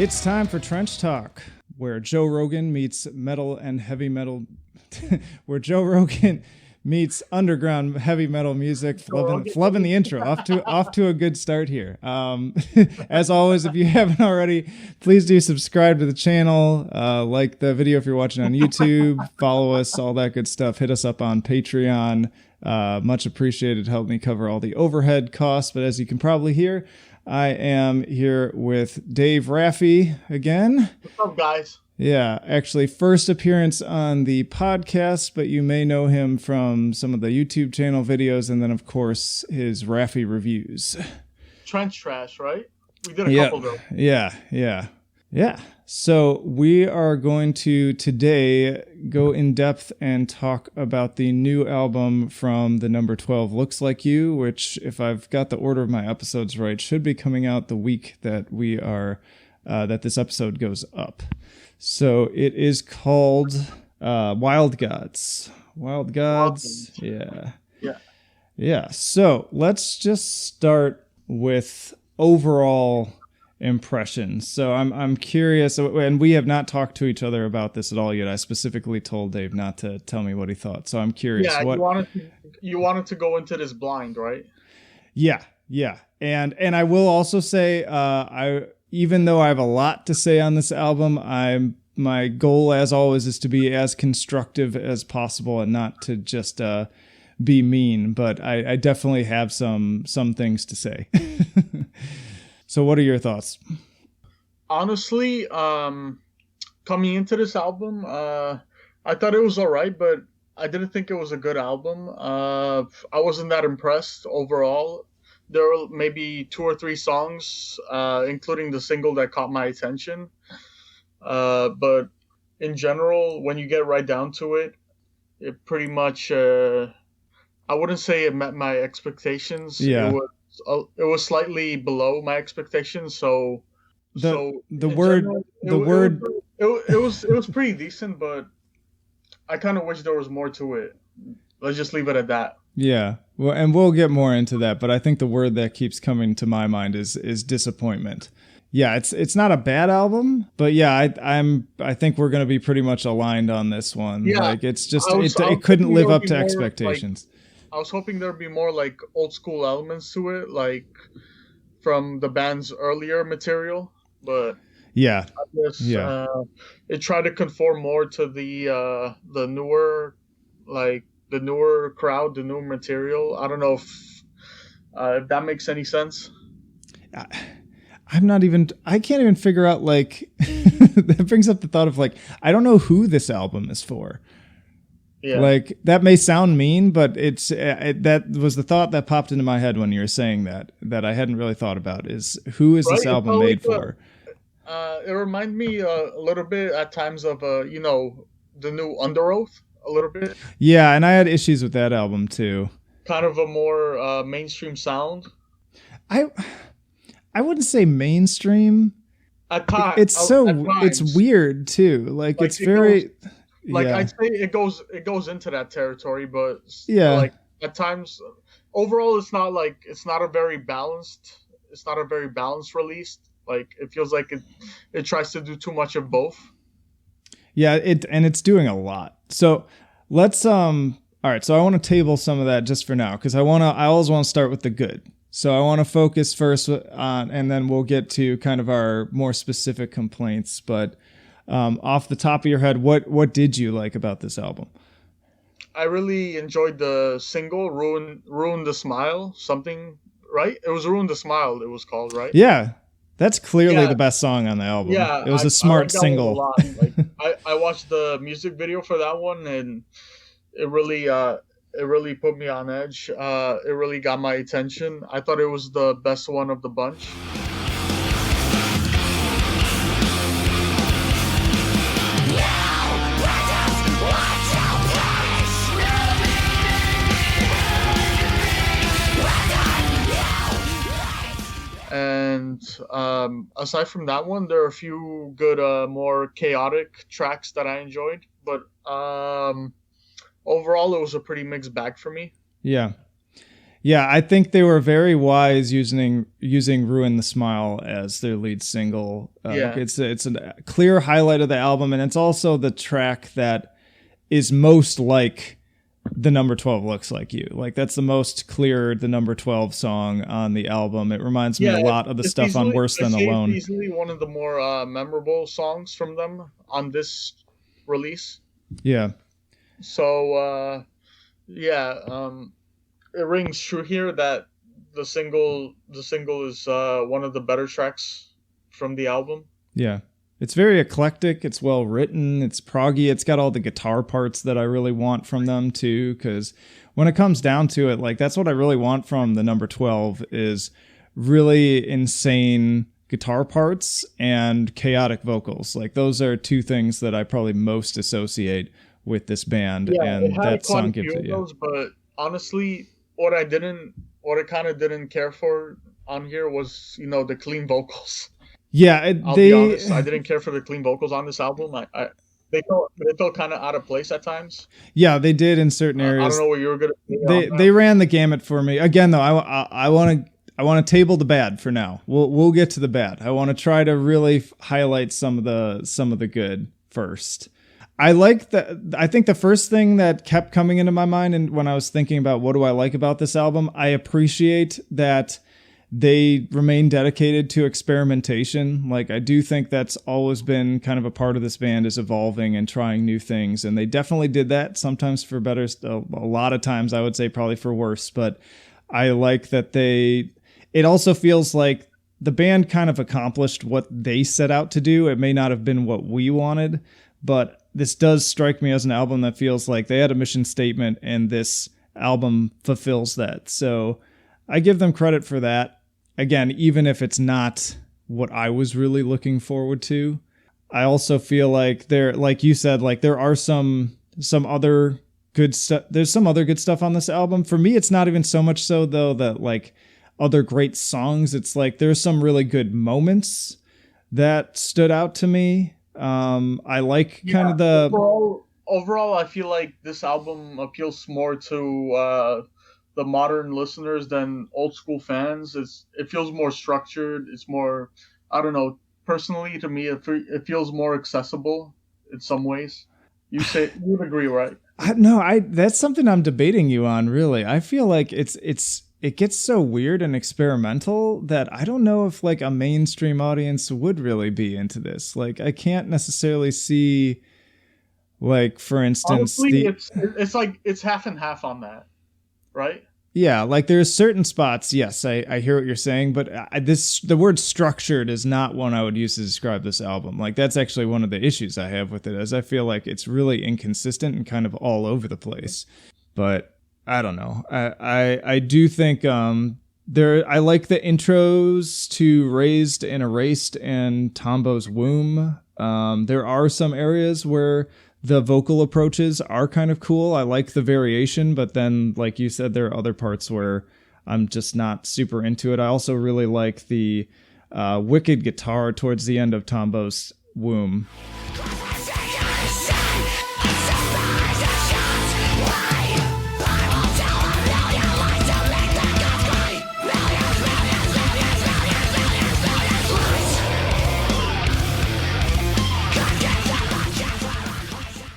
It's time for Trench Talk, where Joe Rogan meets metal and heavy metal, where Joe Rogan meets underground heavy metal music. Flubbing the intro. Off to a good start here. As always, if you haven't already, please do subscribe to the channel, like the video if you're watching on YouTube, follow us, all that good stuff. Hit us up on Patreon. Much appreciated. Help me cover all the overhead costs. But as you can probably hear, I am here with Dave Raffy again. What's up, guys? Yeah, actually, first appearance on the podcast, but you may know him from some of the YouTube channel videos, and then, of course, his Raffy reviews. Trench Trash, right? We did a couple of them. Yeah. So we are going to today go in depth and talk about the new album from the number 12, Looks Like You, which, if I've got the order of my episodes right, should be coming out the week that we are that this episode goes up. So it is called Wild Gods. Wild Gods. Yeah. So let's just start with overall impressions. So I'm curious, and we have not talked to each other about this at all yet. I specifically told Dave not to tell me what he thought. So I'm curious. Yeah, you wanted to go into this blind, right? Yeah. And I will also say, even though I have a lot to say on this album, my goal, as always, is to be as constructive as possible and not to just be mean. But I definitely have some things to say. So what are your thoughts? Honestly, coming into this album, I thought it was all right, but I didn't think it was a good album. I wasn't that impressed overall. There were maybe 2 or 3 songs, including the single, that caught my attention. But in general, when you get right down to it, it pretty much, I wouldn't say it met my expectations. Yeah. It was slightly below my expectations. So it was pretty decent, but I kind of wish there was more to it. Let's just leave it at that. Yeah. Well, and we'll get more into that, but I think the word that keeps coming to my mind is disappointment. Yeah, it's not a bad album, but yeah, I think we're going to be pretty much aligned on this one. Yeah, like it's just it couldn't live up to expectations. I was hoping there'd be more like old school elements to it, like from the band's earlier material, but yeah, I guess, it tried to conform more to the newer, like the newer crowd, the newer material. I don't know if that makes any sense. I can't even figure out, like, that brings up the thought of, like, I don't know who this album is for. Yeah. Like, that may sound mean, but that was the thought that popped into my head when you were saying that I hadn't really thought about, is who is this album made for? It reminded me a little bit at times of, the new Under Oath, a little bit. Yeah, and I had issues with that album, too. Kind of a more mainstream sound. I wouldn't say mainstream. At times, it's weird too. Like it's very. I'd say it goes into that territory, but yeah, like at times, overall, it's not a very balanced. It's not a very balanced release. Like it feels like it tries to do too much of both. Yeah, it's doing a lot. So let's all right. So I want to table some of that just for now because I always want to start with the good. So I want to focus first on, and then we'll get to kind of our more specific complaints. But off the top of your head, what did you like about this album? I really enjoyed the single "Ruin the Smile." Something, right? It was "Ruin the Smile." It was called, right? Yeah, that's clearly the best song on the album. Yeah, it was a smart single. A lot. Like, I watched the music video for that one, and it really put me on edge. It really got my attention. I thought it was the best one of the bunch. And aside from that one, there are a few good, more chaotic tracks that I enjoyed. But overall, it was a pretty mixed bag for me. Yeah. Yeah, I think they were very wise using "Ruin the Smile" as their lead single. Yeah. It's a clear highlight of the album, and it's also the track that is most like the number 12 looks like you. Like that's the most clear the number 12 song on the album. It reminds me a lot of the stuff on Worse Than Alone. It's easily one of the more memorable songs from them on this release. Yeah. So it rings true here that the single is one of the better tracks from the album. Yeah. It's very eclectic. It's well written. It's proggy. It's got all the guitar parts that I really want from them too. Because when it comes down to it, like that's what I really want from the number 12 is really insane guitar parts and chaotic vocals. Like those are two things that I probably most associate with this band. Yeah, and that song gives it. Those, but honestly, what I kind of didn't care for on here was, the clean vocals. Yeah, I'll be honest, I didn't care for the clean vocals on this album. They felt kind of out of place at times. Yeah, they did in certain areas. I don't know what you were gonna say. They ran the gamut for me. Again, though, I want to table the bad for now. We'll get to the bad. I want to try to really highlight some of the good first. I think the first thing that kept coming into my mind, and when I was thinking about what do I like about this album, I appreciate that they remain dedicated to experimentation. Like I do think that's always been kind of a part of this band is evolving and trying new things. And they definitely did that, sometimes for better, a lot of times I would say probably for worse, but I like that it also feels like the band kind of accomplished what they set out to do. It may not have been what we wanted, but this does strike me as an album that feels like they had a mission statement and this album fulfills that. So I give them credit for that. Again, even if it's not what I was really looking forward to, I also feel like like you said, like there are some other good stuff. There's some other good stuff on this album. For me, it's not even so much so though that like other great songs. It's like there's some really good moments that stood out to me. I like kind of the overall. I feel like this album appeals more to the modern listeners than old school fans. It feels more structured. It's more, I don't know. Personally, to me, it feels more accessible in some ways. You would agree, right? That's something I'm debating you on. Really, I feel like it gets so weird and experimental that I don't know if like a mainstream audience would really be into this. Like I can't necessarily see, like for instance, honestly, it's like it's half and half on that, right? Yeah, like there's certain spots. Yes, I hear what you're saying, but the word structured is not one I would use to describe this album. Like that's actually one of the issues I have with it, as I feel like it's really inconsistent and kind of all over the place. But I don't know. I do think I like the intros to Raised and Erased and Tombo's Womb. There are some areas where the vocal approaches are kind of cool. I like the variation, but then, like you said, there are other parts where I'm just not super into it. I also really like the wicked guitar towards the end of Tombo's Womb.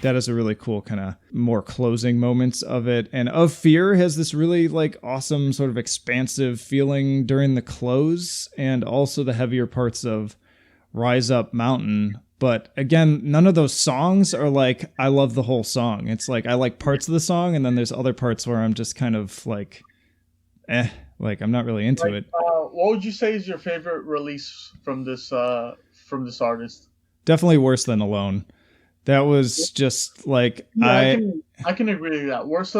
That is a really cool kind of more closing moments of it. And Of Fear has this really like awesome sort of expansive feeling during the close and also the heavier parts of Rise Up Mountain. But again, none of those songs are like, I love the whole song. It's like, I like parts of the song. And then there's other parts where I'm just kind of like, like I'm not really into it. What would you say is your favorite release from this artist? Definitely Worse Than Alone. That was just like I can agree with that. Worse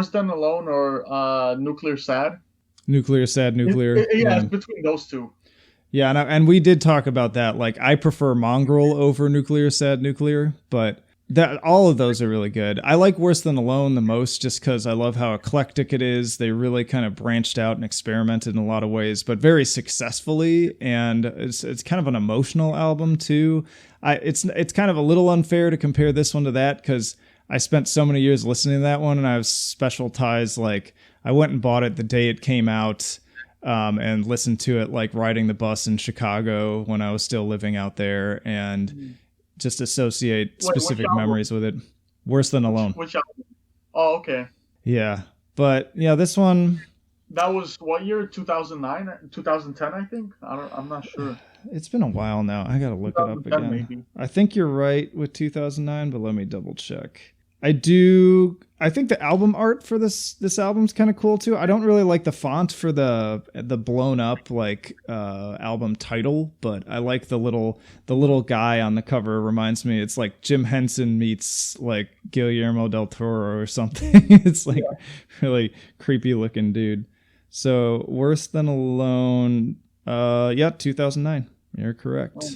Than Alone or Nuclear Sad. Nuclear Sad, Nuclear. It's between those two. Yeah, and we did talk about that. Like I prefer Mongrel over Nuclear Sad, Nuclear, but that all of those are really good. I like Worse Than Alone the most just because I love how eclectic it is. They really kind of branched out and experimented in a lot of ways, but very successfully. And it's kind of an emotional album too. It's kind of a little unfair to compare this one to that because I spent so many years listening to that one and I have special ties. Like I went and bought it the day it came out, and listened to it like riding the bus in Chicago when I was still living out there, and just associate specific memories with it. Worse Than Alone. Which album? Oh, okay. Yeah. But yeah, this one. That was what year? 2009, 2010, I think. I'm not sure. It's been a while now. I gotta look it up again. Maybe. I think you're right with 2009, but let me double check. I think the album art for this album's kind of cool too. I don't really like the font for the blown up like album title, but I like the little guy on the cover. Reminds me, it's like Jim Henson meets like Guillermo del Toro or something. It's like really creepy looking dude. So Worse Than Alone, 2009. You're correct. Oh.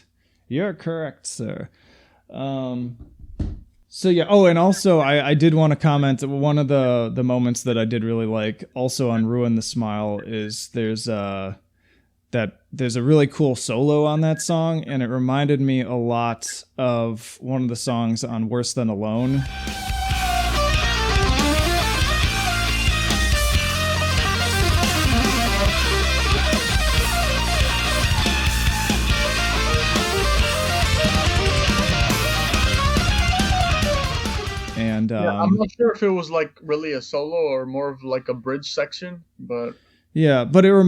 You're correct, sir. So yeah. Oh, and also I did want to comment that one of the moments that I did really like also on Ruin the Smile is there's a really cool solo on that song, and it reminded me a lot of one of the songs on Worse Than Alone. And I'm not sure if it was like really a solo or more of like a bridge section, but yeah, but it